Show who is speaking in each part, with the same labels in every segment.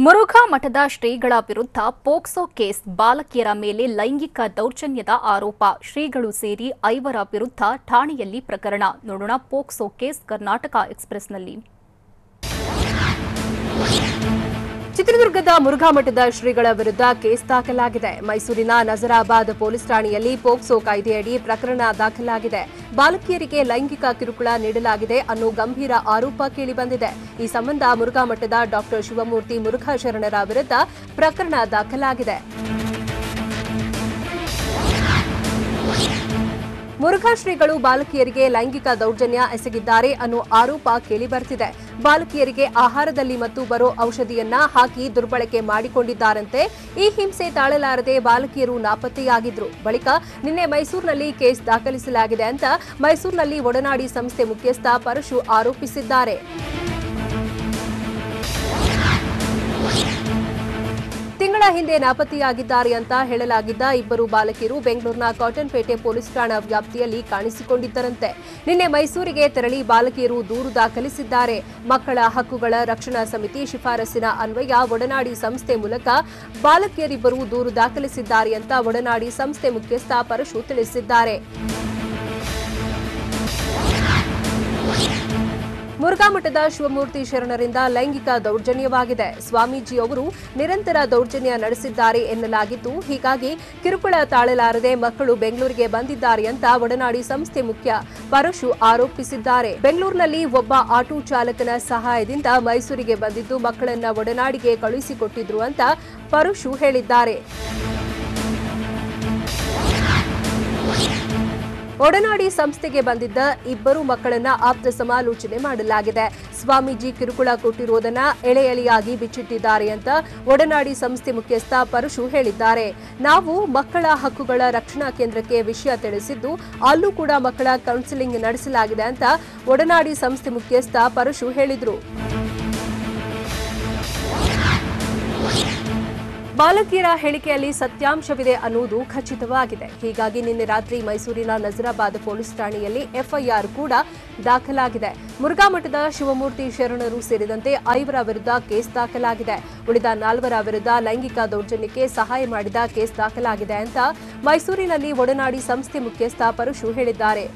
Speaker 1: ಮುರುಘಾ ಮಠದ ಶ್ರೀಗಳ ವಿರುದ್ಧ ಪೋಕ್ಸೋ ಕೇಸ್, ಬಾಲಕಿಯರ ಮೇಲೆ ಲೈಂಗಿಕ ದೌರ್ಜನ್ಯದ ಆರೋಪ. ಶ್ರೀಗಳು ಸೇರಿ 5 ವಿರುದ್ಧ ಠಾಣೆಯಲ್ಲಿ ಪ್ರಕರಣ. ನೋಡೋಣ ಪೋಕ್ಸೋ ಕೇಸ್ ಕರ್ನಾಟಕ ಎಕ್ಸ್‌ಪ್ರೆಸ್‌ನಲ್ಲಿ.
Speaker 2: ಚಿತ್ರದುರ್ಗದ ಮುರುಘಾ ಮಠದ ಶ್ರೀಗಳ ವಿರುದ್ಧ ಕೇಸ್ ದಾಖಲಾಗಿದೆ. ಮೈಸೂರಿನ ನಜರಾಬಾದ್ ಪೊಲೀಸ್ ಠಾಣೆಯಲ್ಲಿ ಪೋಕ್ಸೋ ಕಾಯ್ದೆಯಡಿ ಪ್ರಕರಣ ದಾಖಲಾಗಿದೆ. ಬಾಲಕಿಯರಿಗೆ ಲೈಂಗಿಕ ಕಿರುಕುಳ ನೀಡಲಾಗಿದೆ ಅನ್ನೋ ಗಂಭೀರ ಆರೋಪ ಕೇಳಿಬಂದಿದೆ. ಈ ಸಂಬಂಧ ಮುರುಘಾ ಮಠದ ಡಾ ಶಿವಮೂರ್ತಿ ಮುರುಘಾ ಶರಣರ ವಿರುದ್ಧ ಪ್ರಕರಣ ದಾಖಲಾಗಿದೆ. ಮುರುಘಾ ಶ್ರೀಗಳು ಬಾಲಕಿಯರಿಗೆ ಲೈಂಗಿಕ ದೌರ್ಜನ್ಯ ಎಸಗಿದ್ದಾರೆ ಅನ್ನೋ ಆರೋಪ ಕೇಳಿಬರುತ್ತಿದೆ. ಬಾಲಕಿಯರಿಗೆ ಆಹಾರದಲ್ಲಿ ಮತ್ತು ಬರೋ ಔಷಧಿಯನ್ನ ಹಾಕಿ ದುರ್ಬಳಕೆ ಮಾಡಿಕೊಂಡಿದ್ದಾರಂತೆ. ಈ ಹಿಂಸೆ ತಾಳಲಾರದೆ ಬಾಲಕಿಯರು ನಾಪತ್ತೆಯಾಗಿದ್ರು. ಬಳಿಕ ನಿನ್ನೆ ಮೈಸೂರಿನಲ್ಲಿ ಕೇಸ್ ದಾಖಲಿಸಲಾಗಿದೆ ಅಂತ ಮೈಸೂರಿನಲ್ಲಿ ಒಡನಾಡಿ ಸಂಸ್ಥೆ ಮುಖ್ಯಸ್ಥ ಪರಶು ಆರೋಪಿಸಿದ್ದಾರೆ. ತಿಂಗಳ ಹಿಂದೆ ನಾಪತ್ತೆಯಾಗಿದ್ದಾರೆ ಅಂತ ಹೇಳಲಾಗಿದ್ದ 2 ಬಾಲಕಿಯರು ಬೆಂಗಳೂರಿನ ಕಾಟನ್ಪೇಟೆ ಪೊಲೀಸ್ ಠಾಣಾ ವ್ಯಾಪ್ತಿಯಲ್ಲಿ ಕಾಣಿಸಿಕೊಂಡಿದ್ದರಂತೆ. ನಿನ್ನೆ ಮೈಸೂರಿಗೆ ತೆರಳಿ ಬಾಲಕಿಯರು ದೂರು ದಾಖಲಿಸಿದ್ದಾರೆ. ಮಕ್ಕಳ ಹಕ್ಕುಗಳ ರಕ್ಷಣಾ ಸಮಿತಿ ಶಿಫಾರಸಿನ ಅನ್ವಯ ಒಡನಾಡಿ ಸಂಸ್ಥೆ ಮೂಲಕ ಬಾಲಕಿಯರಿಬ್ಬರು ದೂರು ದಾಖಲಿಸಿದ್ದಾರೆ ಅಂತ ಒಡನಾಡಿ ಸಂಸ್ಥೆ ಮುಖ್ಯಸ್ಥ ಪರಶು ತಿಳಿಸಿದ್ದಾರೆ. ಮುರುಘಾ ಮಠದ ಶಿವಮೂರ್ತಿ ಶರಣರಿಂದ ಲೈಂಗಿಕ ದೌರ್ಜನ್ಯವಾಗಿದೆ. ಸ್ವಾಮೀಜಿ ಅವರು ನಿರಂತರ ದೌರ್ಜನ್ಯ ನಡೆಸಿದ್ದಾರೆ ಎನ್ನಲಾಗಿದ್ದು, ಹೀಗಾಗಿ ಕಿರುಕುಳ ತಾಳಲಾರದೆ ಮಕ್ಕಳು ಬೆಂಗಳೂರಿಗೆ ಬಂದಿದ್ದಾರೆ ಅಂತ ಒಡನಾಡಿ ಸಂಸ್ಥೆ ಮುಖ್ಯ ಪರಶು ಆರೋಪಿಸಿದ್ದಾರೆ. ಬೆಂಗಳೂರಿನಲ್ಲಿ ಒಬ್ಬ ಆಟೋ ಚಾಲಕನ ಸಹಾಯದಿಂದ ಮೈಸೂರಿಗೆ ಬಂದಿದ್ದು ಮಕ್ಕಳನ್ನ ಒಡನಾಡಿಗೆ ಕಳುಹಿಸಿಕೊಟ್ಟಿದ್ರು ಅಂತ ಪರಶು ಹೇಳಿದ್ದಾರೆ. ಒಡನಾಡಿ ಸಂಸ್ಥೆಗೆ ಬಂದಿದ್ದ 2 ಮಕ್ಕಳನ್ನ ಆಪ್ತ ಸಮಾಲೋಚನೆ ಮಾಡಲಾಗಿದೆ. ಸ್ವಾಮೀಜಿ ಕಿರುಕುಳ ಕೊಟ್ಟಿರುವುದನ್ನ ಎಳೆ ಎಳೆಯಾಗಿ ಬಿಚ್ಚಿಟ್ಟಿದ್ದಾರೆ ಅಂತ ಒಡನಾಡಿ ಸಂಸ್ಥೆ ಮುಖ್ಯಸ್ಥ ಪರಶು ಹೇಳಿದ್ದಾರೆ. ನಾವು ಮಕ್ಕಳ ಹಕ್ಕುಗಳ ರಕ್ಷಣಾ ಕೇಂದ್ರಕ್ಕೆ ವಿಷಯ ತಿಳಿಸಿದ್ದು, ಅಲ್ಲೂ ಕೂಡ ಮಕ್ಕಳ ಕೌನ್ಸಿಲಿಂಗ್ ನಡೆಸಲಾಗಿದೆ ಅಂತ ಒಡನಾಡಿ ಸಂಸ್ಥೆ ಮುಖ್ಯಸ್ಥ ಪರಶು ಹೇಳಿದರು. ಬಾಲಕಿಯರ ಹೇಳಿಕೆಯಲ್ಲಿ ಸತ್ಯಾಂಶವಿದೆ ಅನ್ನುವುದು ಖಚಿತವಾಗಿದೆ. ಹೀಗಾಗಿ ನಿನ್ನೆ ರಾತ್ರಿ ಮೈಸೂರಿನ ನಜರಾಬಾದ್ ಪೊಲೀಸ್ ಠಾಣೆಯಲ್ಲಿ ಎಫ್ಐಆರ್ ಕೂಡ ದಾಖಲಾಗಿದೆ. ಮುರುಘಾ ಮಠದ ಶಿವಮೂರ್ತಿ ಶರಣರು ಸೇರಿದಂತೆ 5 ವಿರುದ್ಧ ಕೇಸ್ ದಾಖಲಾಗಿದೆ. ಉಳಿದ 4 ವಿರುದ್ಧ ಲೈಂಗಿಕ ದೌರ್ಜನ್ಯಕ್ಕೆ ಸಹಾಯ ಮಾಡಿದ ಕೇಸ್ ದಾಖಲಾಗಿದೆ ಅಂತ ಮೈಸೂರಿನಲ್ಲಿ ಒಡನಾಡಿ ಸಂಸ್ಥೆ ಮುಖ್ಯಸ್ಥ ಪರಶು ಹೇಳಿದ್ದಾರೆ.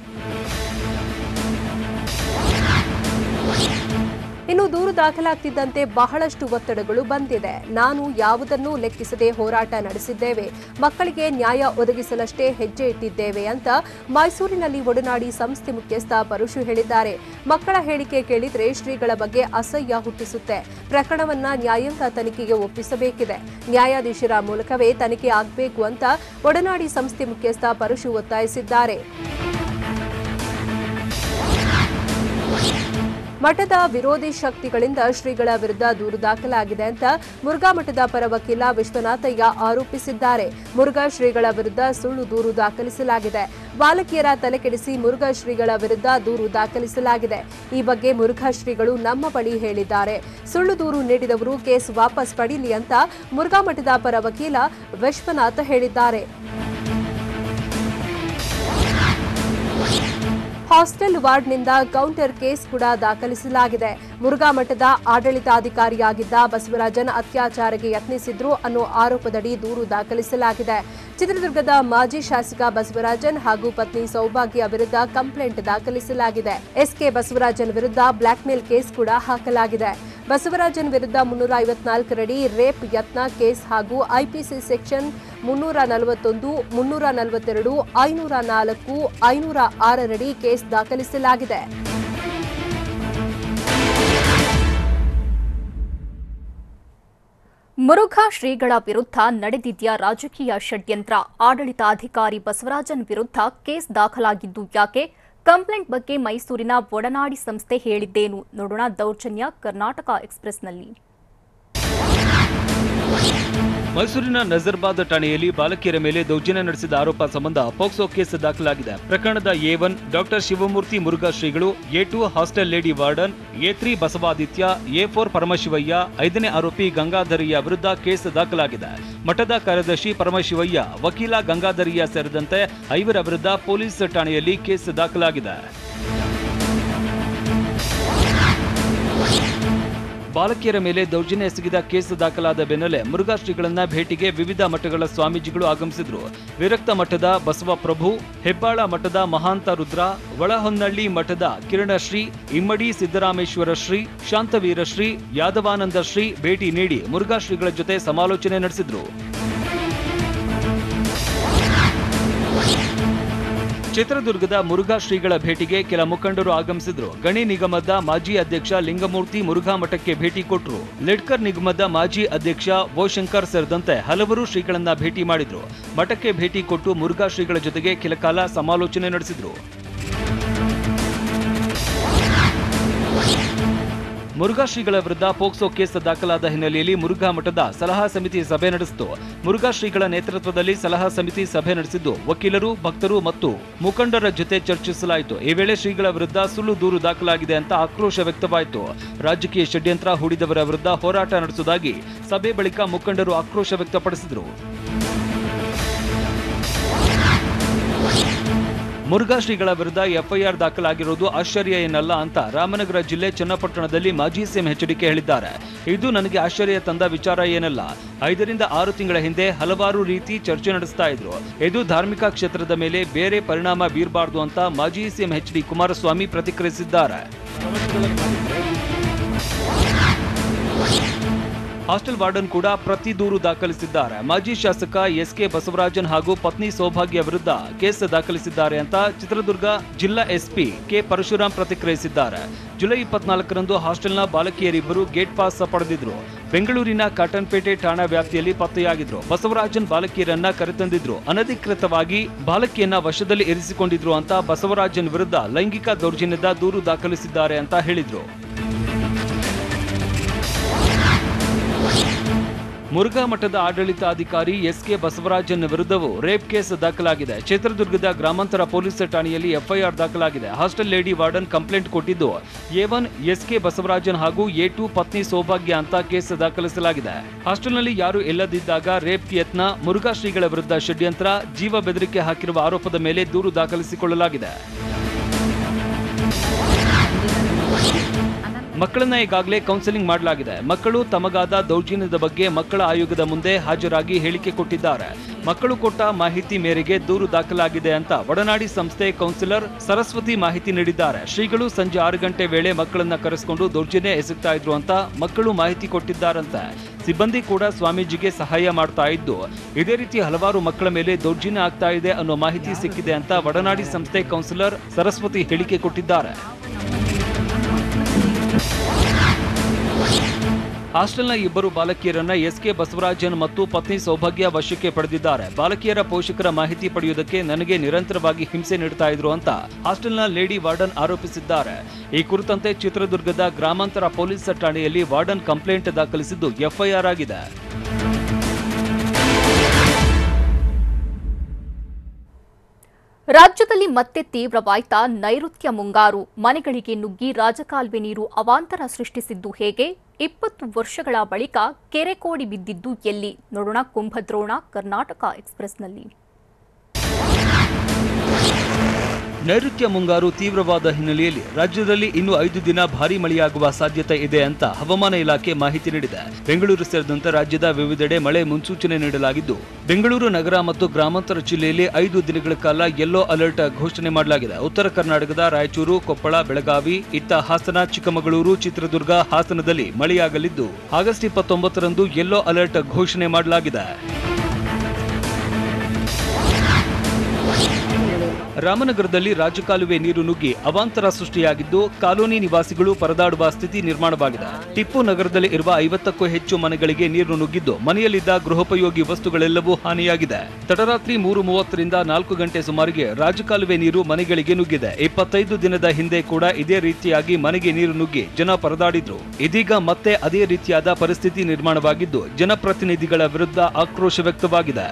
Speaker 2: ಇನ್ನು ದೂರು ದಾಖಲಾಗ್ತಿದ್ದಂತೆ ಬಹಳಷ್ಟು ಒತ್ತಡಗಳು ಬಂದಿದೆ. ನಾನು ಯಾವುದನ್ನೂ ಲೆಕ್ಕಿಸದೆ ಹೋರಾಟ ನಡೆಸಿದ್ದೇವೆ. ಮಕ್ಕಳಿಗೆ ನ್ಯಾಯ ಒದಗಿಸಲಷ್ಟೇ ಹೆಜ್ಜೆ ಇಟ್ಟಿದ್ದೇವೆ ಅಂತ ಮೈಸೂರಿನಲ್ಲಿ ಒಡನಾಡಿ ಸಂಸ್ಥೆ ಮುಖ್ಯಸ್ಥ ಪರಶು ಹೇಳಿದ್ದಾರೆ. ಮಕ್ಕಳ ಹೇಳಿಕೆ ಕೇಳಿದ್ರೆ ಶ್ರೀಗಳ ಬಗ್ಗೆ ಅಸಹ್ಯ ಹುಟ್ಟಿಸುತ್ತೆ. ಪ್ರಕರಣವನ್ನ ನ್ಯಾಯಾಂಗ ತನಿಖೆಗೆ ಒಪ್ಪಿಸಬೇಕಿದೆ. ನ್ಯಾಯಾಧೀಶರ ಮೂಲಕವೇ ತನಿಖೆ ಆಗಬೇಕು ಅಂತ ಒಡನಾಡಿ ಸಂಸ್ಥೆ ಮುಖ್ಯಸ್ಥ ಪರಶು ಒತ್ತಾಯಿಸಿದ್ದಾರೆ. ಮಠದ ವಿರೋಧಿ ಶಕ್ತಿಗಳಿಂದ ಶ್ರೀಗಳ ವಿರುದ್ಧ ದೂರು ದಾಖಲಾಗಿದೆ ಅಂತ ಮುರುಘಾ ಮಠದ ಪರ ವಕೀಲ ವಿಶ್ವನಾಥಯ್ಯ ಆರೋಪಿಸಿದ್ದಾರೆ. ಮುರುಘಾ ಶ್ರೀಗಳ ವಿರುದ್ಧ ಸುಳ್ಳು ದೂರು ದಾಖಲಿಸಲಾಗಿದೆ. ಬಾಲಕಿಯರ ತಲೆಕೆಡಿಸಿ ಮುರುಘಾ ಶ್ರೀಗಳ ವಿರುದ್ಧ ದೂರು ದಾಖಲಿಸಲಾಗಿದೆ. ಈ ಬಗ್ಗೆ ಮುರುಘಾ ಶ್ರೀಗಳು ನಮ್ಮ ಬಳಿ ಹೇಳಿದ್ದಾರೆ. ಸುಳ್ಳು ದೂರು ನೀಡಿದವರು ಕೇಸ್ ವಾಪಸ್ ಪಡೀಲಿ ಅಂತ ಮುರುಘಾ ಮಠದ ಪರ ವಕೀಲ ವಿಶ್ವನಾಥ ಹೇಳಿದ್ದಾರೆ. ಹಾಸ್ಟೆಲ್ ವಾರ್ಡ್ನಿಂದ ಕೌಂಟರ್ ಕೇಸ್ ಕೂಡ ದಾಖಲಿಸಲಾಗಿದೆ. ಮುರುಘಾ ಮಠದ ಆಡಳಿತಾಧಿಕಾರಿಯಾಗಿದ್ದ ಬಸವರಾಜನ್ ಅತ್ಯಾಚಾರಕ್ಕೆ ಯತ್ನಿಸಿದ್ರು ಅನ್ನೋ ಆರೋಪದಡಿ ದೂರು ದಾಖಲಿಸಲಾಗಿದೆ. ಚಿತ್ರದುರ್ಗದ ಮಾಜಿ ಶಾಸಕ ಬಸವರಾಜನ್ ಹಾಗೂ ಪತ್ನಿ ಸೌಭಾಗ್ಯ ವಿರುದ್ಧ ಕಂಪ್ಲೇಂಟ್ ದಾಖಲಿಸಲಾಗಿದೆ. ಎಸ್ಕೆ ಬಸವರಾಜನ್ ವಿರುದ್ಧ ಬ್ಲಾಕ್ಮೇಲ್ ಕೇಸ್ ಕೂಡ ಹಾಕಲಾಗಿದೆ. ಬಸವರಾಜನ್ ವಿರುದ್ಧ 354 ರಡಿ ರೇಪ್ ಯತ್ನ ಕೇಸ್ ಹಾಗೂ ಐಪಿಸಿ ಸೆಕ್ಷನ್ 341, 342, 504, 506 ರಡಿ ಕೇಸ್ ದಾಖಲಿಸಲಾಗಿದೆ.
Speaker 1: ಮುರುಘಾ ಶ್ರೀಗಳ ವಿರುದ್ಧ ನಡೆದಿದ್ದ ರಾಜಕೀಯ ಷಡ್ಯಂತ್ರ. ಆಡಳಿತಾಧಿಕಾರಿ ಬಸವರಾಜನ್ ವಿರುದ್ಧ ಕೇಸ್ ದಾಖಲಾಗಿದ್ದು ಯಾಕೆ? ಕಂಪ್ಲೇಂಟ್ ಬಗ್ಗೆ ಮೈಸೂರಿನ ಒಡನಾಡಿ ಸಂಸ್ಥೆ ಹೇಳಿದ್ದೇನು? ನೋಡೋಣ ದೌರ್ಜನ್ಯ ಕರ್ನಾಟಕ ಎಕ್ಸ್‌ಪ್ರೆಸ್‌ನಲ್ಲಿ.
Speaker 3: ಮೈಸೂರಿನ ನಜರ್ಬಾದ್ ಠಾಣೆಯಲ್ಲಿ ಬಾಲಕಿಯರ ಮೇಲೆ ದೌರ್ಜನ್ಯ ನಡೆಸಿದ ಆರೋಪ ಸಂಬಂಧ ಪೋಕ್ಸೋ ಕೇಸ್ ದಾಖಲಾಗಿದೆ. ಪ್ರಕರಣದ A1 ಡಾ ಶಿವಮೂರ್ತಿ ಮುರುಘಾ ಶ್ರೀಗಳು, A2 hostel lady warden, A3 Basavaditya, A4 Paramashivaiah, 5ನೇ ಆರೋಪಿ ಗಂಗಾಧರಯ್ಯ ವಿರುದ್ಧ ಕೇಸ್ ದಾಖಲಾಗಿದೆ. ಮಠದ ಕಾರ್ಯದರ್ಶಿ ಪರಮಶಿವಯ್ಯ, ವಕೀಲ ಗಂಗಾಧರಯ್ಯ ಸೇರಿದಂತೆ 5 ವಿರುದ್ಧ ಪೊಲೀಸ್ ಠಾಣೆಯಲ್ಲಿ ಕೇಸ್ ದಾಖಲಾಗಿದೆ. ಬಾಲಕಿಯರ ಮೇಲೆ ದೌರ್ಜನ್ಯ ಎಸಗಿದ ಕೇಸ್ ದಾಖಲಾದ ಬೆನ್ನಲ್ಲೇ ಮುರುಘಾ ಶ್ರೀಗಳನ್ನ ಭೇಟಿಗೆ ವಿವಿಧ ಮಠಗಳ ಸ್ವಾಮೀಜಿಗಳು ಆಗಮಿಸಿದ್ರು. ವಿರಕ್ತ ಮಠದ ಬಸವಪ್ರಭು, ಹೆಬ್ಬಾಳ ಮಠದ ಮಹಾಂತ ರುದ್ರ, ಒಳಹೊನ್ನಳ್ಳಿ ಮಠದ ಕಿರಣಶ್ರೀ, ಇಮ್ಮಡಿ ಸಿದ್ದರಾಮೇಶ್ವರ ಶ್ರೀ, ಶಾಂತವೀರ ಶ್ರೀ, ಯಾದವಾನಂದ ಶ್ರೀ ಭೇಟಿ ನೀಡಿ ಮುರುಘಾ ಶ್ರೀಗಳ ಜೊತೆ ಸಮಾಲೋಚನೆ ನಡೆಸಿದ್ರು. ಚಿತ್ರದುರ್ಗದ ಮುರುಘಾ ಶ್ರೀಗಳ ಭೇಟಿಗೆ ಕೆಲ ಮುಖಂಡರು ಆಗಮಿಸಿದ್ರು. ಗಣಿ ನಿಗಮದ ಮಾಜಿ ಅಧ್ಯಕ್ಷ ಲಿಂಗಮೂರ್ತಿ ಮುರುಘಾ ಮಠಕ್ಕೆ ಭೇಟಿ ಕೊಟ್ಟರು. ಲಿಡ್ಕರ್ ನಿಗಮದ ಮಾಜಿ ಅಧ್ಯಕ್ಷ ಓಶಂಕರ್ ಸೇರಿದಂತೆ ಹಲವರು ಶ್ರೀಗಳನ್ನ ಭೇಟಿ ಮಾಡಿದ್ರು. ಮಠಕ್ಕೆ ಭೇಟಿ ಕೊಟ್ಟು ಮುರುಘಾ ಶ್ರೀಗಳ ಜೊತೆಗೆ ಕೆಲ ಕಾಲ ಸಮಾಲೋಚನೆ ನಡೆಸಿದ್ರು. ಮುರುಘಾ ಶ್ರೀಗಳ ವಿರುದ್ಧ ಪೋಕ್ಸೋ ಕೇಸ್ ದಾಖಲಾದ ಹಿನ್ನೆಲೆಯಲ್ಲಿ ಮುರುಘಾ ಮಠದ ಸಲಹಾ ಸಮಿತಿ ಸಭೆ ನಡೆಸಿತು. ಮುರುಘಾ ಶ್ರೀಗಳ ನೇತೃತ್ವದಲ್ಲಿ ಸಲಹಾ ಸಮಿತಿ ಸಭೆ ನಡೆಸಿದ್ದು ವಕೀಲರು, ಭಕ್ತರು ಮತ್ತು ಮುಖಂಡರ ಜೊತೆ ಚರ್ಚಿಸಲಾಯಿತು. ಈ ವೇಳೆ ಶ್ರೀಗಳ ವಿರುದ್ಧ ಸುಳ್ಳು ದೂರು ದಾಖಲಾಗಿದೆ ಅಂತ ಆಕ್ರೋಶ ವ್ಯಕ್ತವಾಯಿತು. ರಾಜಕೀಯ ಷಡ್ಯಂತ್ರ ಹೂಡಿದವರ ವಿರುದ್ಧ ಹೋರಾಟ ನಡೆಸುವುದಾಗಿ ಸಭೆ ಬಳಿಕ ಮುಖಂಡರು ಆಕ್ರೋಶ ವ್ಯಕ್ತಪಡಿಸಿದರು. ಮುರುಘಾ ಶ್ರೀಗಳ ವಿರುದ್ಧ ಎಫ್ಐಆರ್ ದಾಖಲಾಗಿರುವುದು ಆಶ್ಚರ್ಯ ಏನಲ್ಲ ಅಂತ ರಾಮನಗರ ಜಿಲ್ಲೆ ಚನ್ನಪಟ್ಟಣದಲ್ಲಿ ಮಾಜಿ ಸಿಎಂ ಎಚ್ಡಿಕೆ ಹೇಳಿದ್ದಾರೆ. ಇದು ನನಗೆ ಆಶ್ಚರ್ಯ ತಂದ ವಿಚಾರ ಏನಲ್ಲ. 5 ರಿಂದ 6 ತಿಂಗಳ ಹಿಂದೆ ಹಲವಾರು ರೀತಿ ಚರ್ಚೆ ನಡೆಸ್ತಾ ಇದ್ರು. ಇದು ಧಾರ್ಮಿಕ ಕ್ಷೇತ್ರದ ಮೇಲೆ ಬೇರೆ ಪರಿಣಾಮ ಬೀರಬಾರದು ಅಂತ ಮಾಜಿ ಸಿಎಂ ಎಚ್ಡಿ ಕುಮಾರಸ್ವಾಮಿ ಪ್ರತಿಕ್ರಿಯಿಸಿದ್ದಾರೆ. ಹಾಸ್ಟೆಲ್ ವಾರ್ಡನ್ ಕೂಡ ಪ್ರತಿ ದೂರು ದಾಖಲಿಸಿದ್ದಾರೆ. ಮಾಜಿ ಶಾಸಕ ಎಸ್ಕೆ ಬಸವರಾಜನ್ ಹಾಗೂ ಪತ್ನಿ ಸೌಭಾಗ್ಯ ವಿರುದ್ಧ ಕೇಸ್ ದಾಖಲಿಸಿದ್ದಾರೆ ಅಂತ ಚಿತ್ರದುರ್ಗ ಜಿಲ್ಲಾ ಎಸ್ಪಿ ಕೆ ಪರಶುರಾಮ್ ಪ್ರತಿಕ್ರಿಯಿಸಿದ್ದಾರೆ. ಜುಲೈ 24ರಂದು ಹಾಸ್ಟೆಲ್ನ ಬಾಲಕಿಯರಿಬ್ಬರು ಗೇಟ್ ಪಾಸ್ ಪಡೆದಿದ್ರು. ಬೆಂಗಳೂರಿನ ಕಾಟನ್ಪೇಟೆ ಠಾಣಾ ವ್ಯಾಪ್ತಿಯಲ್ಲಿ ಪತ್ತೆಯಾಗಿದ್ರು. ಬಸವರಾಜನ್ ಬಾಲಕಿಯರನ್ನ ಕರೆತಂದಿದ್ರು. ಅನಧಿಕೃತವಾಗಿ ಬಾಲಕಿಯನ್ನ ವಶದಲ್ಲಿ ಇರಿಸಿಕೊಂಡಿದ್ರು ಅಂತ ಬಸವರಾಜನ್ ವಿರುದ್ಧ ಲೈಂಗಿಕ ದೌರ್ಜನ್ಯದ ದೂರು ದಾಖಲಿಸಿದ್ದಾರೆ ಅಂತ ಹೇಳಿದ್ರು. ಮುರುಘಾ ಮಠದ ಆಡಳಿತಾಧಿಕಾರಿ ಎಸ್ಕೆ ಬಸವರಾಜನ್ ವಿರುದ್ಧವೂ ರೇಪ್ ಕೇಸ್ ದಾಖಲಾಗಿದೆ. ಚಿತ್ರದುರ್ಗದ ಗ್ರಾಮಾಂತರ ಪೊಲೀಸ್ ಠಾಣೆಯಲ್ಲಿ ಎಫ್ಐಆರ್ ದಾಖಲಾಗಿದೆ. ಹಾಸ್ಟೆಲ್ ಲೇಡಿ ವಾರ್ಡನ್ ಕಂಪ್ಲೇಂಟ್ ಕೊಟ್ಟಿದ್ದು A1 ಎಸ್ಕೆ ಬಸವರಾಜನ್ ಹಾಗೂ A2 ಪತ್ನಿ ಸೌಭಾಗ್ಯ ಅಂತ ಕೇಸ್ ದಾಖಲಿಸಲಾಗಿದೆ. ಹಾಸ್ಟೆಲ್ನಲ್ಲಿ ಯಾರು ಇಲ್ಲದಿದ್ದಾಗ ರೇಪ್ ಯತ್ನ, ಮುರುಘಾ ಶ್ರೀಗಳ ವಿರುದ್ಧ ಷಡ್ಯಂತ್ರ, ಜೀವ ಬೆದರಿಕೆ ಹಾಕಿರುವ ಆರೋಪದ ಮೇಲೆ ದೂರು ದಾಖಲಿಸಿಕೊಳ್ಳಲಾಗಿದೆ. ಮಕ್ಕಳನ್ನ ಈಗಾಗಲೇ ಕೌನ್ಸೆಲಿಂಗ್ ಮಾಡಲಾಗಿದೆ. ಮಕ್ಕಳು ತಮಗಾದ ದೌರ್ಜನ್ಯದ ಬಗ್ಗೆ ಮಕ್ಕಳ ಆಯೋಗದ ಮುಂದೆ ಹಾಜರಾಗಿ ಹೇಳಿಕೆ ಕೊಟ್ಟಿದ್ದಾರೆ. ಮಕ್ಕಳು ಕೊಟ್ಟ ಮಾಹಿತಿ ಮೇರೆಗೆ ದೂರು ದಾಖಲಾಗಿದೆ ಅಂತ ಒಡನಾಡಿ ಸಂಸ್ಥೆ ಕೌನ್ಸಿಲರ್ ಸರಸ್ವತಿ ಮಾಹಿತಿ ನೀಡಿದ್ದಾರೆ. ಶ್ರೀಗಳು ಸಂಜೆ 6 ಗಂಟೆ ವೇಳೆ ಮಕ್ಕಳನ್ನ ಕರೆಸಿಕೊಂಡು ದೌರ್ಜನ್ಯ ಎಸಗ್ತಾ ಇದ್ರು ಅಂತ ಮಕ್ಕಳು ಮಾಹಿತಿ ಕೊಟ್ಟಿದ್ದಾರಂತೆ. ಸಿಬ್ಬಂದಿ ಕೂಡ ಸ್ವಾಮೀಜಿಗೆ ಸಹಾಯ ಮಾಡ್ತಾ ಇದ್ದು ಇದೇ ರೀತಿ ಹಲವಾರು ಮಕ್ಕಳ ಮೇಲೆ ದೌರ್ಜನ್ಯ ಆಗ್ತಾ ಇದೆ ಅನ್ನೋ ಮಾಹಿತಿ ಸಿಕ್ಕಿದೆ ಅಂತ ಒಡನಾಡಿ ಸಂಸ್ಥೆ ಕೌನ್ಸಿಲರ್ ಸರಸ್ವತಿ ಹೇಳಿಕೆ ಕೊಟ್ಟಿದ್ದಾರೆ. ಹಾಸ್ಟೆಲ್ನ ಇಬ್ಬರು ಬಾಲಕಿಯರನ್ನ ಎಸ್ಕೆ ಬಸವರಾಜನ್ ಮತ್ತು ಪತ್ನಿ ಸೌಭಾಗ್ಯ ವಶಕ್ಕೆ ಪಡೆದಿದ್ದಾರೆ. ಬಾಲಕಿಯರ ಪೋಷಕರ ಮಾಹಿತಿ ಪಡೆಯುವುದಕ್ಕೆ ನನಗೆ ನಿರಂತರವಾಗಿ ಹಿಂಸೆ ನೀಡ್ತಾ ಇದ್ರು ಅಂತ ಹಾಸ್ಟೆಲ್ನ ಲೇಡಿ ವಾರ್ಡನ್ ಆರೋಪಿಸಿದ್ದಾರೆ. ಈ ಕುರಿತಂತೆ ಚಿತ್ರದುರ್ಗದ ಗ್ರಾಮಾಂತರ ಪೊಲೀಸ್ ಠಾಣೆಯಲ್ಲಿ ವಾರ್ಡನ್ ಕಂಪ್ಲೇಂಟ್ ದಾಖಲಿಸಿದ್ದು ಎಫ್ಐಆರ್ ಆಗಿದೆ.
Speaker 1: ರಾಜ್ಯದಲ್ಲಿ ಮತ್ತೆ ತೀವ್ರವಾಯ್ತಾ ನೈಋತ್ಯ ಮುಂಗಾರು. ಮನೆಗಳಿಗೆ ನುಗ್ಗಿ ರಾಜಕಾಲುವೆ ನೀರು ಅವಾಂತರ ಸೃಷ್ಟಿಸಿದ್ದು ಹೇಗೆ? 20 ವರ್ಷಗಳ ಬಳಿಕ ಕೆರೆ ಕೋಡಿ ಬಿದ್ದಿದ್ದು ಎಲ್ಲಿ? ನೋಡೋಣ ಕುಂಭದ್ರೋಣ ಕರ್ನಾಟಕ ಎಕ್ಸ್‌ಪ್ರೆಸ್‌ನಲ್ಲಿ.
Speaker 3: ನೈಋತ್ಯ ಮುಂಗಾರು ತೀವ್ರವಾದ ಹಿನ್ನೆಲೆಯಲ್ಲಿ ರಾಜ್ಯದಲ್ಲಿ ಇನ್ನು 5 ದಿನ ಭಾರೀ ಮಳೆಯಾಗುವ ಸಾಧ್ಯತೆ ಇದೆ ಅಂತ ಹವಾಮಾನ ಇಲಾಖೆ ಮಾಹಿತಿ ನೀಡಿದೆ. ಬೆಂಗಳೂರು ಸೇರಿದಂತೆ ರಾಜ್ಯದ ವಿವಿಧೆಡೆ ಮಳೆ ಮುನ್ಸೂಚನೆ ನೀಡಲಾಗಿದ್ದು ಬೆಂಗಳೂರು ನಗರ ಮತ್ತು ಗ್ರಾಮಾಂತರ ಜಿಲ್ಲೆಯಲ್ಲಿ 5 ದಿನಗಳ ಕಾಲ ಯೆಲ್ಲೋ ಅಲರ್ಟ್ ಘೋಷಣೆ ಮಾಡಲಾಗಿದೆ. ಉತ್ತರ ಕರ್ನಾಟಕದ ರಾಯಚೂರು, ಕೊಪ್ಪಳ, ಬೆಳಗಾವಿ, ಇತ್ತ ಹಾಸನ, ಚಿಕ್ಕಮಗಳೂರು, ಚಿತ್ರದುರ್ಗ, ಹಾಸನದಲ್ಲಿ ಮಳೆಯಾಗಲಿದ್ದು ಆಗಸ್ಟ್ 29ರಂದು ಯೆಲ್ಲೋ ಅಲರ್ಟ್ ಘೋಷಣೆ ಮಾಡಲಾಗಿದೆ. ರಾಮನಗರದಲ್ಲಿ ರಾಜಕಾಲುವೆ ನೀರು ನುಗ್ಗಿ ಅವಾಂತರ ಸೃಷ್ಟಿಯಾಗಿದ್ದು ಕಾಲೋನಿ ನಿವಾಸಿಗಳು ಪರದಾಡುವ ಸ್ಥಿತಿ ನಿರ್ಮಾಣವಾಗಿದೆ. ಟಿಪ್ಪು ನಗರದಲ್ಲಿ ಇರುವ 50ಕ್ಕೂ ಹೆಚ್ಚು ಮನೆಗಳಿಗೆ ನೀರು ನುಗ್ಗಿದ್ದು ಮನೆಯಲ್ಲಿದ್ದ ಗೃಹೋಪಯೋಗಿ ವಸ್ತುಗಳೆಲ್ಲವೂ ಹಾನಿಯಾಗಿದೆ. ತಡರಾತ್ರಿ 3:30ರಿಂದ 4 ಗಂಟೆ ಸುಮಾರಿಗೆ ರಾಜಕಾಲುವೆ ನೀರು ಮನೆಗಳಿಗೆ ನುಗ್ಗಿದೆ. 25 ದಿನದ ಹಿಂದೆ ಕೂಡ ಇದೇ ರೀತಿಯಾಗಿ ಮನೆಗೆ ನೀರು ನುಗ್ಗಿ ಜನ ಪರದಾಡಿದ್ರು. ಇದೀಗ ಮತ್ತೆ ಅದೇ ರೀತಿಯಾದ ಪರಿಸ್ಥಿತಿ ನಿರ್ಮಾಣವಾಗಿದ್ದು ಜನಪ್ರತಿನಿಧಿಗಳ ವಿರುದ್ಧ ಆಕ್ರೋಶ ವ್ಯಕ್ತವಾಗಿದೆ.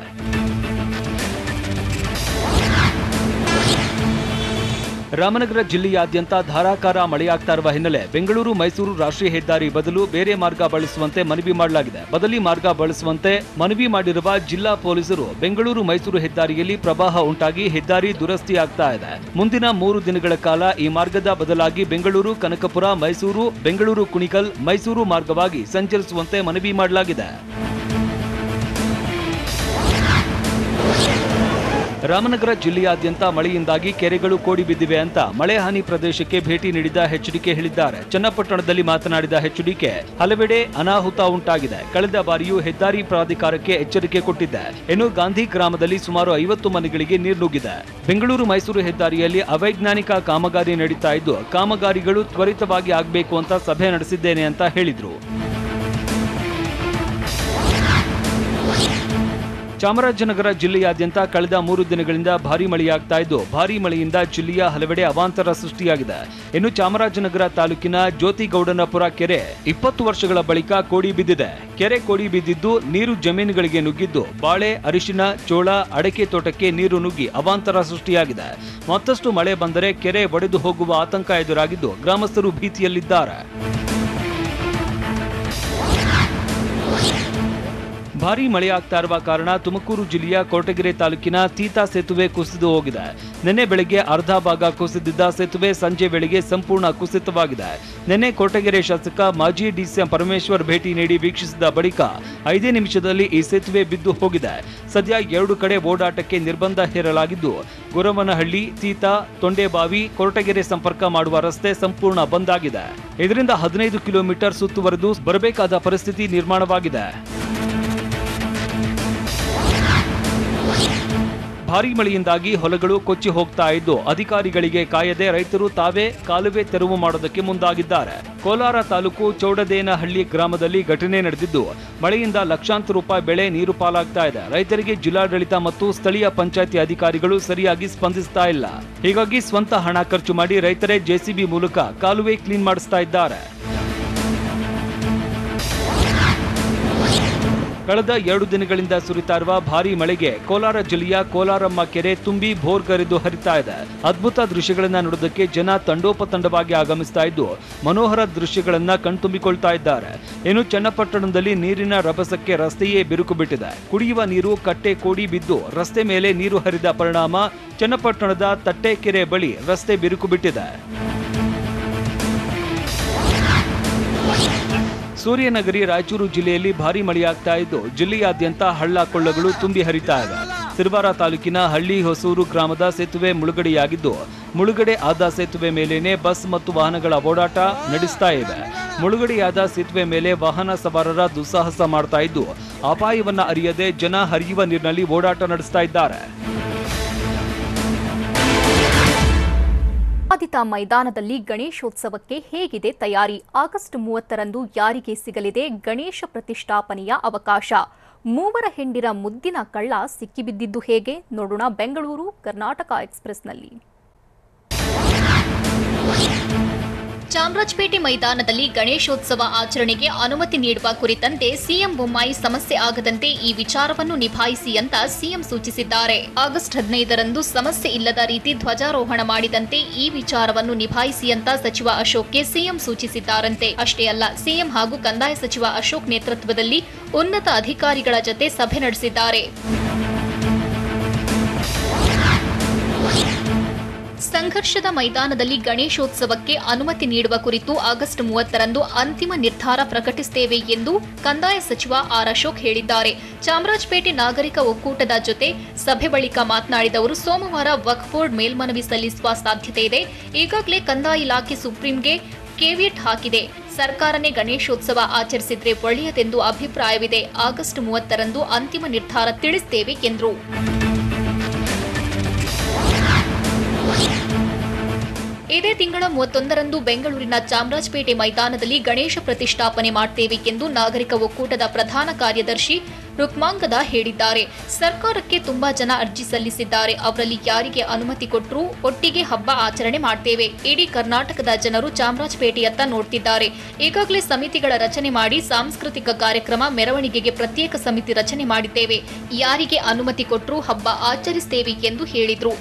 Speaker 3: ರಾಮನಗರ ಜಿಲ್ಲೆಯಾದ್ಯಂತ ಧಾರಾಕಾರ ಮಳೆಯಾಗ್ತಾ ಇರುವ ಹಿನ್ನೆಲೆ ಬೆಂಗಳೂರು ಮೈಸೂರು ರಾಷ್ಟ್ರೀಯ ಹೆದ್ದಾರಿ ಬದಲು ಬೇರೆ ಮಾರ್ಗ ಬಳಸುವಂತೆ ಮನವಿ ಮಾಡಲಾಗಿದೆ. ಬದಲಿ ಮಾರ್ಗ ಬಳಸುವಂತೆ ಮನವಿ ಮಾಡಿರುವ ಜಿಲ್ಲಾ ಪೊಲೀಸರು ಬೆಂಗಳೂರು ಮೈಸೂರು ಹೆದ್ದಾರಿಯಲ್ಲಿ ಪ್ರವಾಹ ಉಂಟಾಗಿ ಹೆದ್ದಾರಿ ದುರಸ್ತಿ ಆಗ್ತಾ ಇದೆ. ಮುಂದಿನ 3 ದಿನಗಳ ಕಾಲ ಈ ಮಾರ್ಗದ ಬದಲಾಗಿ ಬೆಂಗಳೂರು ಕನಕಪುರ ಮೈಸೂರು ಬೆಂಗಳೂರು ಕುಣಿಗಲ್ ಮೈಸೂರು ಮಾರ್ಗವಾಗಿ ಸಂಚರಿಸುವಂತೆ ಮನವಿ ಮಾಡಲಾಗಿದೆ. ರಾಮನಗರ ಜಿಲ್ಲೆಯಾದ್ಯಂತ ಮಳೆಯಿಂದಾಗಿ ಕೆರೆಗಳು ಕೋಡಿ ಬಿದ್ದಿವೆ ಅಂತ ಮಳೆ ಹಾನಿ ಪ್ರದೇಶಕ್ಕೆ ಭೇಟಿ ನೀಡಿದ ಎಚ್ಡಿಕೆ ಹೇಳಿದ್ದಾರೆ. ಚನ್ನಪಟ್ಟಣದಲ್ಲಿ ಮಾತನಾಡಿದ ಎಚ್ಡಿಕೆ, ಹಲವೆಡೆ ಅನಾಹುತ ಉಂಟಾಗಿದೆ. ಕಳೆದ ಬಾರಿಯೂ ಹೆದ್ದಾರಿ ಪ್ರಾಧಿಕಾರಕ್ಕೆ ಎಚ್ಚರಿಕೆ ಕೊಟ್ಟಿದ್ದೆ. ಇನ್ನು ಗಾಂಧಿ ಗ್ರಾಮದಲ್ಲಿ ಸುಮಾರು 50 ಮನೆಗಳಿಗೆ ನೀರು ನುಗ್ಗಿದೆ. ಬೆಂಗಳೂರು ಮೈಸೂರು ಹೆದ್ದಾರಿಯಲ್ಲಿ ಅವೈಜ್ಞಾನಿಕ ಕಾಮಗಾರಿ ನಡೀತಾ ಇದ್ದು, ಕಾಮಗಾರಿಗಳು ತ್ವರಿತವಾಗಿ ಆಗಬೇಕು ಅಂತ ಸಭೆ ನಡೆಸಿದ್ದೇನೆ ಅಂತ ಹೇಳಿದ್ರು. ಚಾಮರಾಜನಗರ ಜಿಲ್ಲೆಯಾದ್ಯಂತ ಕಳೆದ 3 ದಿನಗಳಿಂದ ಭಾರೀ ಮಳೆಯಾಗ್ತಾ ಇದ್ದು, ಭಾರೀ ಮಳೆಯಿಂದ ಜಿಲ್ಲೆಯ ಹಲವೆಡೆ ಅವಾಂತರ ಸೃಷ್ಟಿಯಾಗಿದೆ. ಇನ್ನು ಚಾಮರಾಜನಗರ ತಾಲೂಕಿನ ಜ್ಯೋತಿಗೌಡನಪುರ ಕೆರೆ 20 ವರ್ಷಗಳ ಬಳಿಕ ಕೋಡಿ ಬಿದ್ದಿದೆ. ಕೆರೆ ಕೋಡಿ ಬಿದ್ದಿದ್ದು ನೀರು ಜಮೀನುಗಳಿಗೆ ನುಗ್ಗಿದ್ದು, ಬಾಳೆ, ಅರಿಶಿನ, ಜೋಳ, ಅಡಕೆ ತೋಟಕ್ಕೆ ನೀರು ನುಗ್ಗಿ ಅವಾಂತರ ಸೃಷ್ಟಿಯಾಗಿದೆ. ಮತ್ತಷ್ಟು ಮಳೆ ಬಂದರೆ ಕೆರೆ ಒಡೆದು ಹೋಗುವ ಆತಂಕ ಎದುರಾಗಿದ್ದು, ಗ್ರಾಮಸ್ಥರು ಭೀತಿಯಲ್ಲಿದ್ದಾರೆ. ಭಾರೀ ಮಳೆಯಾಗ್ತಾ ಇರುವ ಕಾರಣ ತುಮಕೂರು ಜಿಲ್ಲೆಯ ಕೊರಟಗೆರೆ ತಾಲೂಕಿನ ತೀತಾ ಸೇತುವೆ ಕುಸಿದು ಹೋಗಿದೆ. ನಿನ್ನೆ ಬೆಳಗ್ಗೆ ಅರ್ಧ ಭಾಗ ಕುಸಿದಿದ್ದ ಸೇತುವೆ ಸಂಜೆ ವೇಳೆಗೆ ಸಂಪೂರ್ಣ ಕುಸಿತವಾಗಿದೆ. ನಿನ್ನೆ ಕೊರಟಗೆರೆ ಶಾಸಕ ಮಾಜಿ ಡಿಸಿಎಂ ಪರಮೇಶ್ವರ್ ಭೇಟಿ ನೀಡಿ ವೀಕ್ಷಿಸಿದ ಬಳಿಕ 5 ನಿಮಿಷದಲ್ಲಿ ಈ ಸೇತುವೆ ಬಿದ್ದು ಹೋಗಿದೆ. ಸದ್ಯ 2 ಕಡೆ ಓಡಾಟಕ್ಕೆ ನಿರ್ಬಂಧ ಹೇರಲಾಗಿದ್ದು, ಗುರವನಹಳ್ಳಿ, ತೀತಾ, ತೊಂಡೆಬಾವಿ, ಕೊರಟಗೆರೆ ಸಂಪರ್ಕ ಮಾಡುವ ರಸ್ತೆ ಸಂಪೂರ್ಣ ಬಂದ್ ಆಗಿದೆ. ಇದರಿಂದ 15 ಕಿಲೋಮೀಟರ್ ಸುತ್ತುವರೆದು ಬರಬೇಕಾದ ಪರಿಸ್ಥಿತಿ ನಿರ್ಮಾಣವಾಗಿದೆ. ಭಾರೀ ಮಳೆಯಿಂದಾಗಿ ಹೊಲಗಳು ಕೊಚ್ಚಿ ಹೋಗ್ತಾ ಇದ್ದು, ಅಧಿಕಾರಿಗಳಿಗೆ ಕಾಯದೆ ರೈತರು ತಾವೇ ಕಾಲುವೆ ತೆರವು ಮಾಡೋದಕ್ಕೆ ಮುಂದಾಗಿದ್ದಾರೆ. ಕೋಲಾರ ತಾಲೂಕು ಚೌಡದೇನಹಳ್ಳಿ ಗ್ರಾಮದಲ್ಲಿ ಘಟನೆ ನಡೆದಿದ್ದು, ಮಳೆಯಿಂದ ಲಕ್ಷಾಂತರ ರೂಪಾಯಿ ಬೆಳೆ ನೀರು ಪಾಲಾಗ್ತಾ ಇದೆ. ರೈತರಿಗೆ ಜಿಲ್ಲಾಡಳಿತ ಮತ್ತು ಸ್ಥಳೀಯ ಪಂಚಾಯಿತಿ ಅಧಿಕಾರಿಗಳು ಸರಿಯಾಗಿ ಸ್ಪಂದಿಸ್ತಾ ಇಲ್ಲ. ಹೀಗಾಗಿ ಸ್ವಂತ ಹಣ ಖರ್ಚು ಮಾಡಿ ರೈತರೇ ಜೆಸಿಬಿ ಮೂಲಕ ಕಾಲುವೆ ಕ್ಲೀನ್ ಮಾಡಿಸ್ತಾ ಇದ್ದಾರೆ. ಕಳೆದ 2 ದಿನಗಳಿಂದ ಸುರಿತಾ ಇರುವ ಭಾರೀ ಮಳೆಗೆ ಕೋಲಾರ ಜಿಲ್ಲೆಯ ಕೋಲಾರಮ್ಮ ಕೆರೆ ತುಂಬಿ ಭೋರ್ಗರೆದು ಹರಿತಾ ಇದೆ. ಅದ್ಭುತ ದೃಶ್ಯಗಳನ್ನ ನೋಡೋದಕ್ಕೆ ಜನ ತಂಡೋಪತಂಡವಾಗಿ ಆಗಮಿಸ್ತಾ ಇದ್ದು, ಮನೋಹರ ದೃಶ್ಯಗಳನ್ನ ಕಣ್ತುಂಬಿಕೊಳ್ತಾ ಇದ್ದಾರೆ. ಇನ್ನು ಚನ್ನಪಟ್ಟಣದಲ್ಲಿ ನೀರಿನ ರಭಸಕ್ಕೆ ರಸ್ತೆಯೇ ಬಿರುಕು ಬಿಟ್ಟಿದೆ. ಕುಡಿಯುವ ನೀರು ಕಟ್ಟೆ ಕೋಡಿ ಬಿದ್ದು ರಸ್ತೆ ಮೇಲೆ ನೀರು ಹರಿದ ಪರಿಣಾಮ ಚನ್ನಪಟ್ಟಣದ ತಟ್ಟೆಕೆರೆ ಬಳಿ ರಸ್ತೆ ಬಿರುಕು ಬಿಟ್ಟಿದೆ. ಸೂರ್ಯನಗರಿ ರಾಯಚೂರು ಜಿಲ್ಲೆಯಲ್ಲಿ ಭಾರೀ ಮಳೆಯಾಗ್ತಾ ಇದ್ದು, ಜಿಲ್ಲೆಯಾದ್ಯಂತ ಹಳ್ಳ ಕೊಳ್ಳಗಳು ತುಂಬಿ ಹರಿತಾ ಇವೆ. ಸಿರವಾರ ತಾಲೂಕಿನ ಹಳ್ಳಿ ಹೊಸೂರು ಗ್ರಾಮದ ಸೇತುವೆ ಮುಳುಗಡೆಯಾಗಿದ್ದು, ಮುಳುಗಡೆ ಆದ ಸೇತುವೆ ಮೇಲೇನೆ ಬಸ್ ಮತ್ತು ವಾಹನಗಳ ಓಡಾಟ ನಡೆಸ್ತಾ ಇವೆ. ಮುಳುಗಡೆಯಾದ ಸೇತುವೆ ಮೇಲೆ ವಾಹನ ಸವಾರರ ದುಸ್ಸಾಹಸ ಮಾಡ್ತಾ ಇದ್ದು, ಅಪಾಯವನ್ನ ಅರಿಯದೆ ಜನ ಹರಿಯುವ ನೀರಿನಲ್ಲಿ ಓಡಾಟ ನಡೆಸ್ತಾ ಇದ್ದಾರೆ.
Speaker 1: ಬಾಧಿತ ಮೈದಾನದಲ್ಲಿ ಗಣೇಶೋತ್ಸವಕ್ಕೆ ಹೇಗಿದೆ ತಯಾರಿ? ಆಗಸ್ಟ್ 30ರಂದು ಯಾರಿಗೆ ಸಿಗಲಿದೆ ಗಣೇಶ ಪ್ರತಿಷ್ಠಾಪನೆಯ ಅವಕಾಶ? 3 ಹೆಂಡಿರ ಮುದ್ದಿನ ಕಳ್ಳ ಸಿಕ್ಕಿಬಿದ್ದಿದ್ದು ಹೇಗೆ? ನೋಡೋಣ ಬೆಂಗಳೂರು ಕರ್ನಾಟಕ ಎಕ್ಸ್‌ಪ್ರೆಸ್‌ನಲ್ಲಿ. ಚಾಮರಾಜಪೇಟೆ ಮೈದಾನದಲ್ಲಿ ಗಣೇಶೋತ್ಸವ ಆಚರಣೆಗೆ ಅನುಮತಿ ನೀಡುವ ಕುರಿತಂತೆ ಸಿಎಂ ಬೊಮ್ಮಾಯಿ ಸಮಸ್ಯೆ ಆಗದಂತೆ ಈ ವಿಚಾರವನ್ನು ನಿಭಾಯಿಸಿ ಅಂತ ಸಿಎಂ ಸೂಚಿಸಿದ್ದಾರೆ. ಆಗಸ್ಟ್ 15ರಂದು ಸಮಸ್ಯೆ ಇಲ್ಲದ ರೀತಿ ಧ್ವಜಾರೋಹಣ ಮಾಡಿದಂತೆ ಈ ವಿಚಾರವನ್ನು ನಿಭಾಯಿಸಿ ಅಂತ ಸಚಿವ ಅಶೋಕ್ಗೆ ಸಿಎಂ ಸೂಚಿಸಿದ್ದಾರಂತೆ. ಅಷ್ಟೇ ಅಲ್ಲ, ಸಿಎಂ ಹಾಗೂ ಕಂದಾಯ ಸಚಿವ ಅಶೋಕ್ ನೇತೃತ್ವದಲ್ಲಿ ಉನ್ನತ ಅಧಿಕಾರಿಗಳ ಜತೆ ಸಭೆ ನಡೆಸಿದ್ದಾರೆ. ಸಂಘರ್ಷದ ಮೈದಾನದಲ್ಲಿ ಗಣೇಶೋತ್ಸವಕ್ಕೆ ಅನುಮತಿ ನೀಡುವ ಕುರಿತು ಆಗಸ್ಟ್ 30ರಂದು ಅಂತಿಮ ನಿರ್ಧಾರ ಪ್ರಕಟಿಸುತ್ತೇವೆ ಎಂದು ಕಂದಾಯ ಸಚಿವ ಆರ್ ಅಶೋಕ್ ಹೇಳಿದ್ದಾರೆ. ಚಾಮರಾಜಪೇಟೆ ನಾಗರಿಕ ಒಕ್ಕೂಟದ ಜೊತೆ ಸಭೆ ಬಳಿಕ ಮಾತನಾಡಿದ ಅವರು, ಸೋಮವಾರ ವಕ್ಫ್ ಬೋರ್ಡ್ ಮೇಲ್ಮನವಿ ಸಲ್ಲಿಸುವ ಸಾಧ್ಯತೆ ಇದೆ. ಈಗಾಗಲೇ ಕಂದಾಯ ಇಲಾಖೆ ಸುಪ್ರೀಂಗೆ ಕೇವಿಯಟ್ ಹಾಕಿದೆ. ಸರ್ಕಾರನೇ ಗಣೇಶೋತ್ಸವ ಆಚರಿಸಿದ್ರೆ ಒಳ್ಳೆಯದೆಂದು ಅಭಿಪ್ರಾಯವಿದೆ. ಆಗಸ್ಟ್ 30ರಂದು ಅಂತಿಮ ನಿರ್ಧಾರ ತಿಳಿಸುತ್ತೇವೆ ಎಂದರು. ಇದೇ ತಿಂಗಳ 31ರಂದು ಬೆಂಗಳೂರಿನ ಚಾಮರಾಜಪೇಟೆ ಮೈದಾನದಲ್ಲಿ ಗಣೇಶ ಪ್ರತಿಷ್ಠಾಪನೆ ಮಾಡುತ್ತೇವೆ ಎಂದು ನಾಗರಿಕ ಒಕ್ಕೂಟದ ಪ್ರಧಾನ ಕಾರ್ಯದರ್ಶಿ ರುಕ್ಮಾಂಗದ ಹೇಳಿದ್ದಾರೆ. ಸರ್ಕಾರಕ್ಕೆ ತುಂಬಾ ಜನ ಅರ್ಜಿ ಸಲ್ಲಿಸಿದ್ದಾರೆ. ಅವರಲ್ಲಿ ಯಾರಿಗೆ ಅನುಮತಿ ಕೊಟ್ಟರೂ ಒಟ್ಟಿಗೆ ಹಬ್ಬ ಆಚರಣೆ ಮಾಡ್ತೇವೆ. ಇಡೀ ಕರ್ನಾಟಕದ ಜನರು ಚಾಮರಾಜಪೇಟೆಯತ್ತ ನೋಡ್ತಿದ್ದಾರೆ. ಈಗಾಗಲೇ ಸಮಿತಿಗಳ ರಚನೆ ಮಾಡಿ ಸಾಂಸ್ಕೃತಿಕ ಕಾರ್ಯಕ್ರಮ, ಮೆರವಣಿಗೆಗೆ ಪ್ರತ್ಯೇಕ ಸಮಿತಿ ರಚನೆ ಮಾಡಿದ್ದೇವೆ. ಯಾರಿಗೆ ಅನುಮತಿ ಕೊಟ್ಟರೂ ಹಬ್ಬ ಆಚರಿಸುತ್ತೇವೆ ಎಂದು ಹೇಳಿದರು.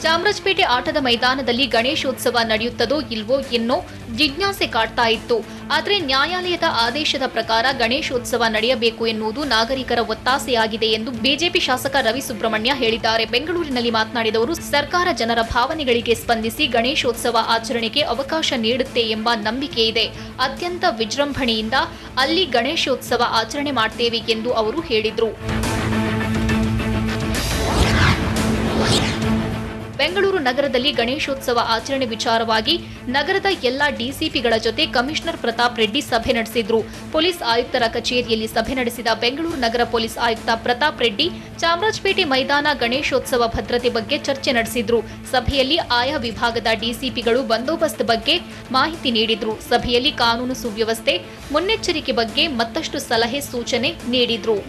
Speaker 1: ಚಾಮರಾಜಪೇಟೆ ಆಟದ ಮೈದಾನದಲ್ಲಿ ಗಣೇಶೋತ್ಸವ ನಡೆಯುತ್ತದೋ ಇಲ್ವೋ ಎನ್ನೋ ಜಿಜ್ಞಾಸೆ ಕಾಡ್ತಾ ಇತ್ತು. ಆದರೆ ನ್ಯಾಯಾಲಯದ ಆದೇಶದ ಪ್ರಕಾರ ಗಣೇಶೋತ್ಸವ ನಡೆಯಬೇಕು ಎನ್ನುವುದು ನಾಗರಿಕರ ಒತ್ತಾಸೆಯಾಗಿದೆ ಎಂದು ಬಿಜೆಪಿ ಶಾಸಕ ರವಿ ಸುಬ್ರಹ್ಮಣ್ಯ ಹೇಳಿದ್ದಾರೆ. ಬೆಂಗಳೂರಿನಲ್ಲಿ ಮಾತನಾಡಿದವರು, ಸರ್ಕಾರ ಜನರ ಭಾವನೆಗಳಿಗೆ ಸ್ಪಂದಿಸಿ ಗಣೇಶೋತ್ಸವ ಆಚರಣೆಗೆ ಅವಕಾಶ ನೀಡುತ್ತೆ ಎಂಬ ನಂಬಿಕೆ ಇದೆ. ಅತ್ಯಂತ ವಿಜೃಂಭಣೆಯಿಂದ ಅಲ್ಲಿ ಗಣೇಶೋತ್ಸವ ಆಚರಣೆ ಮಾಡ್ತೇವೆ ಎಂದು ಅವರು ಹೇಳಿದರು. ಬೆಂಗಳೂರು ನಗರದಲ್ಲಿ ಗಣೇಶೋತ್ಸವ ಆಚರಣೆ ವಿಚಾರವಾಗಿ ನಗರದ ಎಲ್ಲ ಡಿಸಿಪಿಗಳ ಜೊತೆ ಕಮಿಷನರ್ ಪ್ರತಾಪ್ ರೆಡ್ಡಿ ಸಭೆ ನಡೆಸಿದ್ರು. ಪೊಲೀಸ್ ಆಯುಕ್ತರ ಕಚೇರಿಯಲ್ಲಿ ಸಭೆ ನಡೆಸಿದ ಬೆಂಗಳೂರು ನಗರ ಪೊಲೀಸ್ ಆಯುಕ್ತ ಪ್ರತಾಪ್ ರೆಡ್ಡಿ ಚಾಮರಾಜಪೇಟೆ ಮೈದಾನ ಗಣೇಶೋತ್ಸವ ಭದ್ರತೆ ಬಗ್ಗೆ ಚರ್ಚೆ ನಡೆಸಿದ್ರು. ಸಭೆಯಲ್ಲಿ ಆಯಾ ವಿಭಾಗದ ಡಿಸಿಪಿಗಳು ಬಂದೋಬಸ್ತ್ ಬಗ್ಗೆ ಮಾಹಿತಿ ನೀಡಿದ್ರು. ಸಭೆಯಲ್ಲಿ ಕಾನೂನು ಸುವ್ಯವಸ್ಥೆ, ಮುನ್ನೆಚ್ಚರಿಕೆ ಬಗ್ಗೆ ಮತ್ತಷ್ಟು ಸಲಹೆ ಸೂಚನೆ ನೀಡಿದ್ರು.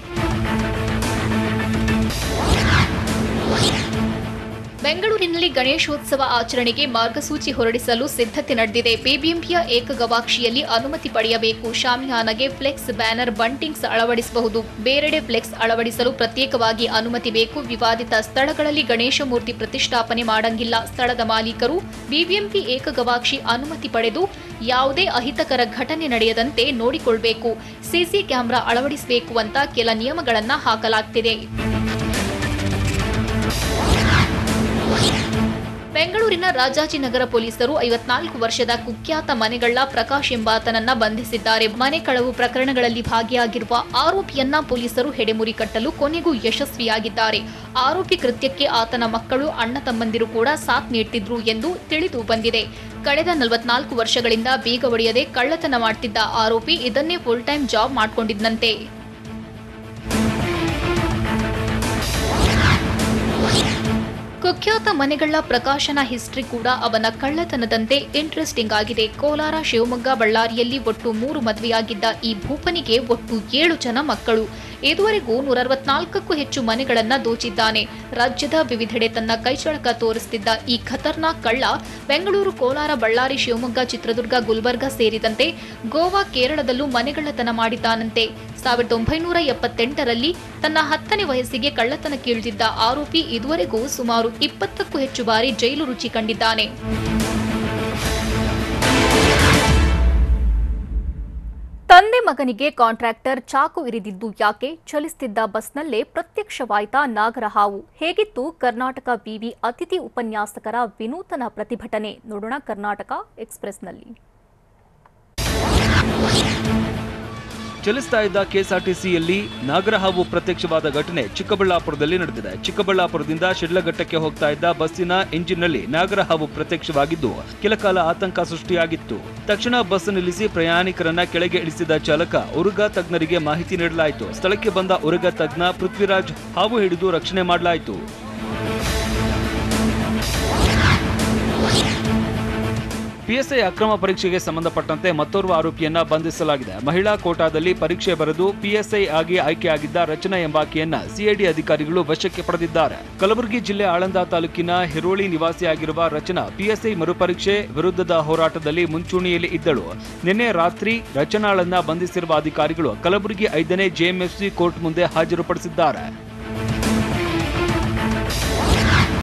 Speaker 1: ಬೆಂಗಳೂರಿನಲ್ಲಿ ಗಣೇಶೋತ್ಸವ ಆಚರಣೆಗೆ ಮಾರ್ಗಸೂಚಿ ಹೊರಡಿಸಲು ಸಿದ್ಧತೆ ನಡೆದಿದೆ. ಬಿಬಿಎಂಪಿಯ ಏಕಗವಾಕ್ಷಿಯಲ್ಲಿ ಅನುಮತಿ ಪಡೆಯಬೇಕು. ಶಾಮಿಯಾನಗೆ ಫ್ಲೆಕ್ಸ್, ಬ್ಯಾನರ್, ಬಂಟಿಂಗ್ಸ್ ಅಳವಡಿಸಬಹುದು. ಬೇರೆಡೆ ಫ್ಲೆಕ್ಸ್ ಅಳವಡಿಸಲು ಪ್ರತ್ಯೇಕವಾಗಿ ಅನುಮತಿ ಬೇಕು. ವಿವಾದಿತ ಸ್ಥಳಗಳಲ್ಲಿ ಗಣೇಶ ಮೂರ್ತಿ ಪ್ರತಿಷ್ಠಾಪನೆ ಮಾಡಂಗಿಲ್ಲ. ಸ್ಥಳದ ಮಾಲೀಕರು ಬಿಬಿಎಂಪಿ ಏಕಗವಾಕ್ಷಿ ಅನುಮತಿ ಪಡೆದು ಯಾವುದೇ ಅಹಿತಕರ ಘಟನೆ ನಡೆಯದಂತೆ ನೋಡಿಕೊಳ್ಳಬೇಕು. ಸಿಸಿ ಕ್ಯಾಮೆರಾ ಅಳವಡಿಸಬೇಕು ಅಂತ ಕೆಲ ನಿಯಮಗಳನ್ನ ಹಾಕಲಾಗ್ತಿದೆ. ಬೆಂಗಳೂರಿನ ರಾಜಾಜಿನಗರ ಪೊಲೀಸರು 54 ವರ್ಷದ ಕುಖ್ಯಾತ ಮನೆಗಳ್ಳ ಪ್ರಕಾಶ್ ಎಂಬಾತನನ್ನ ಬಂಧಿಸಿದ್ದಾರೆ. ಮನೆ ಕಳವು ಪ್ರಕರಣಗಳಲ್ಲಿ ಭಾಗಿಯಾಗಿರುವ ಆರೋಪಿಯನ್ನ ಪೊಲೀಸರು ಹೆಡೆಮುರಿ ಕಟ್ಟಲು ಕೊನೆಗೂ ಯಶಸ್ವಿಯಾಗಿದ್ದಾರೆ. ಆರೋಪಿ ಕೃತ್ಯಕ್ಕೆ ಆತನ ಮಕ್ಕಳು, ಅಣ್ಣ ತಮ್ಮಂದಿರು ಕೂಡ ಸಾಥ್ ನೀಡ್ತಿದ್ರು ಎಂದು ತಿಳಿದು ಬಂದಿದೆ. ಕಳೆದ 44 ವರ್ಷಗಳಿಂದ ಬೀಗ ಒಡೆಯದೆ ಕಳ್ಳತನ ಮಾಡ್ತಿದ್ದ ಆರೋಪಿ ಇದನ್ನೇ ಫುಲ್ ಟೈಮ್ ಜಾಬ್ ಮಾಡ್ಕೊಂಡಿದ್ದಂತೆ. ಕುಖ್ಯಾತ ಮನೆಗಳ್ಳ ಪ್ರಕಾಶನ ಹಿಸ್ಟ್ರಿ ಕೂಡ ಅವನ ಕಳ್ಳತನದಂತೆ ಇಂಟ್ರೆಸ್ಟಿಂಗ್ ಆಗಿದೆ. ಕೋಲಾರ, ಶಿವಮೊಗ್ಗ, ಬಳ್ಳಾರಿಯಲ್ಲಿ ಒಟ್ಟು 3 ಮದುವೆಯಾಗಿದ್ದ ಈ ಭೂಪನಿಗೆ ಒಟ್ಟು 7 ಜನ ಮಕ್ಕಳು. ಇದುವರೆಗೂ 164ಕ್ಕೂ ಹೆಚ್ಚು ಮನೆಗಳನ್ನ ದೋಚಿದ್ದಾನೆ. ರಾಜ್ಯದ ವಿವಿಧೆಡೆ ತನ್ನ ಕೈಚಳಕ ತೋರಿಸುತ್ತಿದ್ದ ಈ ಖತರ್ನಾಕ್ ಕಳ್ಳ ಬೆಂಗಳೂರು, ಕೋಲಾರ, ಬಳ್ಳಾರಿ, ಶಿವಮೊಗ್ಗ, ಚಿತ್ರದುರ್ಗ, ಗುಲ್ಬರ್ಗ ಸೇರಿದಂತೆ ಗೋವಾ, ಕೇರಳದಲ್ಲೂ ಮನೆಗಳ್ಳತನ ಮಾಡಿದ್ದಾನಂತೆ. 1978ರಲ್ಲಿ ತನ್ನ 10ನೇ ವಯಸ್ಸಿಗೆ ಕಳ್ಳತನಕ್ಕಿಳಿದಿದ್ದ ಆರೋಪಿ ಇದುವರೆಗೂ ಸುಮಾರು 20ಕ್ಕೂ ಹೆಚ್ಚು ಬಾರಿ ಜೈಲು ರುಚಿ ಕಂಡಿದ್ದಾನೆ. ತಂದೆ ಮಗನಿಗೆ ಕಾಂಟ್ರಾಕ್ಟರ್ ಚಾಕು ಇರಿದಿದ್ದು ಯಾಕೆ? ಚಲಿಸುತ್ತಿದ್ದ ಬಸ್ನಲ್ಲೇ ಪ್ರತ್ಯಕ್ಷವಾಯಿತಾ ನಾಗರಹಾವು? ಹೇಗಿತ್ತು ಕರ್ನಾಟಕ ವಿವಿ ಅತಿಥಿ ಉಪನ್ಯಾಸಕರ ವಿನೂತನ ಪ್ರತಿಭಟನೆ? ನೋಡೋಣ ಕರ್ನಾಟಕ ಎಕ್ಸ್‌ಪ್ರೆಸ್‌ನಲ್ಲಿ.
Speaker 3: ಚಲಿಸ್ತಾ ಇದ್ದ ಕೆಎಸ್ಆರ್ಟಿಸಿಯಲ್ಲಿ ನಾಗರಹಾವು ಪ್ರತ್ಯಕ್ಷವಾದ ಘಟನೆ ಚಿಕ್ಕಬಳ್ಳಾಪುರದಲ್ಲಿ ನಡೆದಿದೆ. ಚಿಕ್ಕಬಳ್ಳಾಪುರದಿಂದ ಶಿಡ್ಲಘಟ್ಟಕ್ಕೆ ಹೋಗ್ತಾ ಇದ್ದ ಬಸ್ಸಿನ ಇಂಜಿನ್ನಲ್ಲಿ ನಾಗರಹಾವು ಪ್ರತ್ಯಕ್ಷವಾಗಿದ್ದು ಕೆಲಕಾಲ ಆತಂಕ ಸೃಷ್ಟಿಯಾಗಿತ್ತು. ತಕ್ಷಣ ಬಸ್ ನಿಲ್ಲಿಸಿ ಪ್ರಯಾಣಿಕರನ್ನ ಕೆಳಗೆ ಇಳಿಸಿದ ಚಾಲಕ ಉರುಗ ತಜ್ಞರಿಗೆ ಮಾಹಿತಿ ನೀಡಲಾಯಿತು. ಸ್ಥಳಕ್ಕೆ ಬಂದ ಉರುಗ ತಜ್ಞ ಪೃಥ್ವಿರಾಜ್ ಹಾವು ಹಿಡಿದು ರಕ್ಷಣೆ ಮಾಡಲಾಯಿತು. ಪಿಎಸ್ಐ ಅಕ್ರಮ ಪರೀಕ್ಷೆಗೆ ಸಂಬಂಧಪಟ್ಟಂತೆ ಮತ್ತೋರ್ವ ಆರೋಪಿಯನ್ನ ಬಂಧಿಸಲಾಗಿದೆ. ಮಹಿಳಾ ಕೋಟಾದಲ್ಲಿ ಪರೀಕ್ಷೆ ಬರೆದು ಪಿಎಸ್ಐ ಆಗಿ ಆಯ್ಕೆಯಾಗಿದ್ದ ರಚನಾ ಎಂಬಾಕೆಯನ್ನ ಸಿಐಡಿ ಅಧಿಕಾರಿಗಳು ವಶಕ್ಕೆ ಪಡೆದಿದ್ದಾರೆ. ಕಲಬುರಗಿ ಜಿಲ್ಲೆ ಆಳಂದ ತಾಲೂಕಿನ ಹಿರೋಳಿ ನಿವಾಸಿಯಾಗಿರುವ ರಚನಾ ಪಿಎಸ್ಐ ಮರುಪರೀಕ್ಷೆ ವಿರುದ್ಧದ ಹೋರಾಟದಲ್ಲಿ ಮುಂಚೂಣಿಯಲ್ಲಿ ಇದ್ದಳು. ನಿನ್ನೆ ರಾತ್ರಿ ರಚನಾಳನ್ನ ಬಂಧಿಸಿರುವ ಅಧಿಕಾರಿಗಳು ಕಲಬುರಗಿ 5ನೇ ಜೆಎಂಎಫ್ಸಿ ಕೋರ್ಟ್ ಮುಂದೆ ಹಾಜರುಪಡಿಸಿದ್ದಾರೆ.